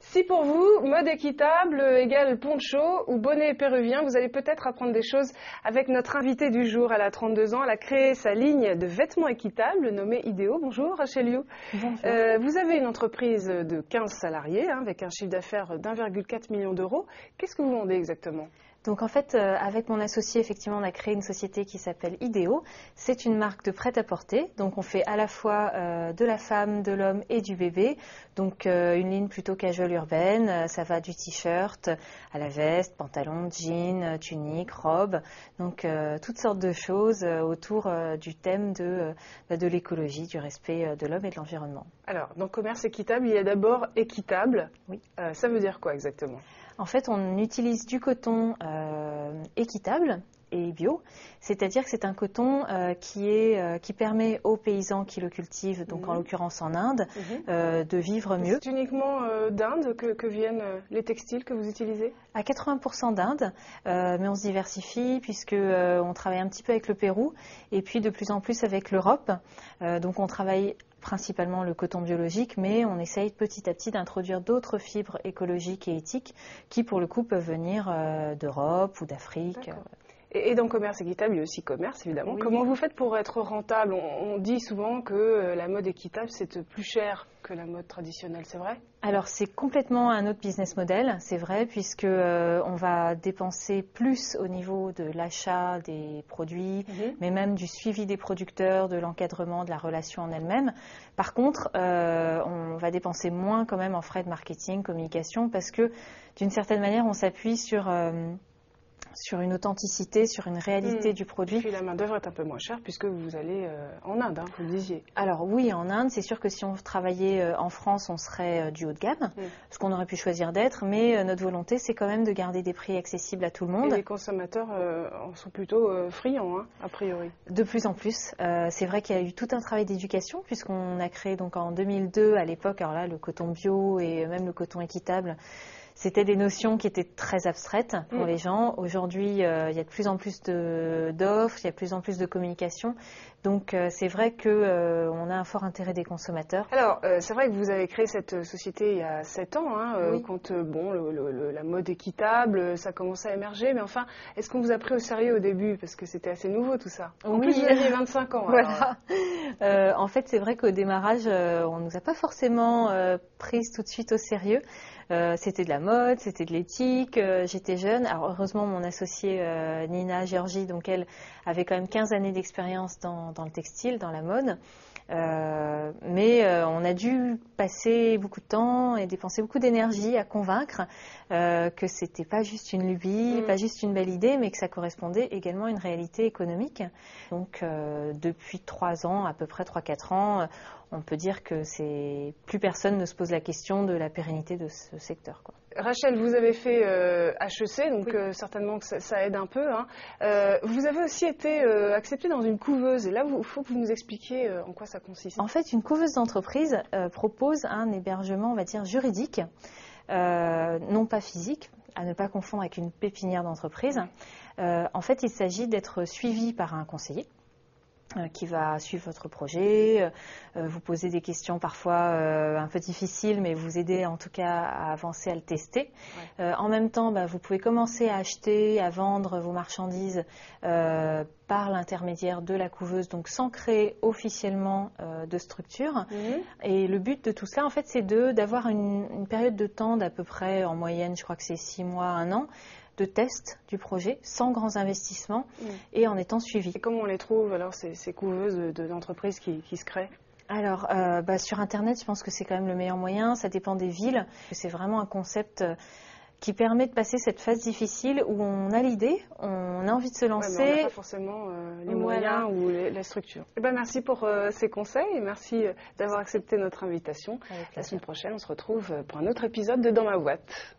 Si pour vous, mode équitable égale poncho ou bonnet péruvien, vous allez peut-être apprendre des choses avec notre invitée du jour. Elle a 32 ans, elle a créé sa ligne de vêtements équitables nommée Idéo. Bonjour Rachel Liu. Bonjour. Vous avez une entreprise de 15 salariés avec un chiffre d'affaires d'1,4 million d'euros. Qu'est-ce que vous vendez exactement ? Donc en fait, avec mon associé, effectivement, on a créé une société qui s'appelle Idéo. C'est une marque de prêt-à-porter. Donc on fait à la fois de la femme, de l'homme et du bébé. Donc une ligne plutôt casual urbaine. Ça va du t-shirt à la veste, pantalon, jean, tunique, robe. Donc toutes sortes de choses autour du thème de l'écologie, du respect de l'homme et de l'environnement. Alors, dans commerce équitable, il y a d'abord équitable. Oui. Ça veut dire quoi exactement ? En fait, on utilise du coton équitable et bio, c'est-à-dire que c'est un coton qui permet aux paysans qui le cultivent, donc en l'occurrence en Inde, de vivre mieux. C'est uniquement d'Inde que viennent les textiles que vous utilisez ? À 80% d'Inde, mais on se diversifie puisque on travaille un petit peu avec le Pérou et puis de plus en plus avec l'Europe. Donc on travaille principalement le coton biologique, mais on essaye petit à petit d'introduire d'autres fibres écologiques et éthiques qui, pour le coup, peuvent venir d'Europe ou d'Afrique. Et dans le commerce équitable, il y a aussi commerce, évidemment. Oui. Comment vous faites pour être rentable ? On dit souvent que la mode équitable, c'est plus cher que la mode traditionnelle, c'est vrai ? Alors, c'est complètement un autre business model, c'est vrai, puisque on va dépenser plus au niveau de l'achat des produits, mais même du suivi des producteurs, de l'encadrement, de la relation en elle-même. Par contre, on va dépenser moins quand même en frais de marketing, communication, parce que d'une certaine manière, on s'appuie sur une authenticité, sur une réalité du produit. Et puis la main-d'œuvre est un peu moins chère puisque vous allez en Inde, vous le disiez. Alors oui, en Inde, c'est sûr que si on travaillait en France, on serait du haut de gamme, ce qu'on aurait pu choisir d'être, mais notre volonté, c'est quand même de garder des prix accessibles à tout le monde. Et les consommateurs en sont plutôt friands, a priori. De plus en plus. C'est vrai qu'il y a eu tout un travail d'éducation puisqu'on a créé donc en 2002, à l'époque, alors là, le coton bio et même le coton équitable, c'était des notions qui étaient très abstraites pour les gens. Aujourd'hui, il y a de plus en plus d'offres, il y a de plus en plus de communication. Donc, c'est vrai qu'on a un fort intérêt des consommateurs. Alors, c'est vrai que vous avez créé cette société il y a 7 ans, quand la mode équitable, ça commençait à émerger. Mais enfin, est-ce qu'on vous a pris au sérieux au début ? Parce que c'était assez nouveau tout ça. En plus, vous aviez 25 ans. Voilà. En fait, c'est vrai qu'au démarrage, on ne nous a pas forcément prises tout de suite au sérieux. C'était de la mode, c'était de l'éthique, j'étais jeune. Alors heureusement, mon associée Nina Georgie, donc elle avait quand même 15 années d'expérience dans le textile, dans la mode. Mais on a dû passer beaucoup de temps et dépenser beaucoup d'énergie à convaincre que c'était pas juste une lubie, pas juste une belle idée, mais que ça correspondait également à une réalité économique. Donc depuis 3 ans, à peu près 3-4 ans, on peut dire que plus personne ne se pose la question de la pérennité de ce secteur, quoi. Rachel, vous avez fait HEC, donc certainement que ça aide un peu. Vous avez aussi été acceptée dans une couveuse. Et là, il faut que vous nous expliquiez en quoi ça consiste. En fait, une couveuse d'entreprise propose un hébergement, on va dire, juridique, non pas physique, à ne pas confondre avec une pépinière d'entreprise. En fait, il s'agit d'être suivi par un conseiller qui va suivre votre projet, vous poser des questions parfois un peu difficiles, mais vous aider en tout cas à avancer, à le tester. En même temps, vous pouvez commencer à acheter, à vendre vos marchandises par l'intermédiaire de la couveuse, donc sans créer officiellement de structure. Et le but de tout ça, en fait, c'est d'avoir une période de temps d'à peu près, en moyenne, je crois que c'est 6 mois, 1 an, de test du projet, sans grands investissements et en étant suivi. Et comment on les trouve alors, ces couveuses d'entreprises qui se créent ? Alors, sur Internet, je pense que c'est quand même le meilleur moyen. Ça dépend des villes. C'est vraiment un concept qui permet de passer cette phase difficile où on a l'idée, on a envie de se lancer. Mais on n'a pas forcément les moyens ou la structure. Merci pour ces conseils et merci d'avoir accepté notre invitation. La semaine prochaine, on se retrouve pour un autre épisode de Dans ma boîte.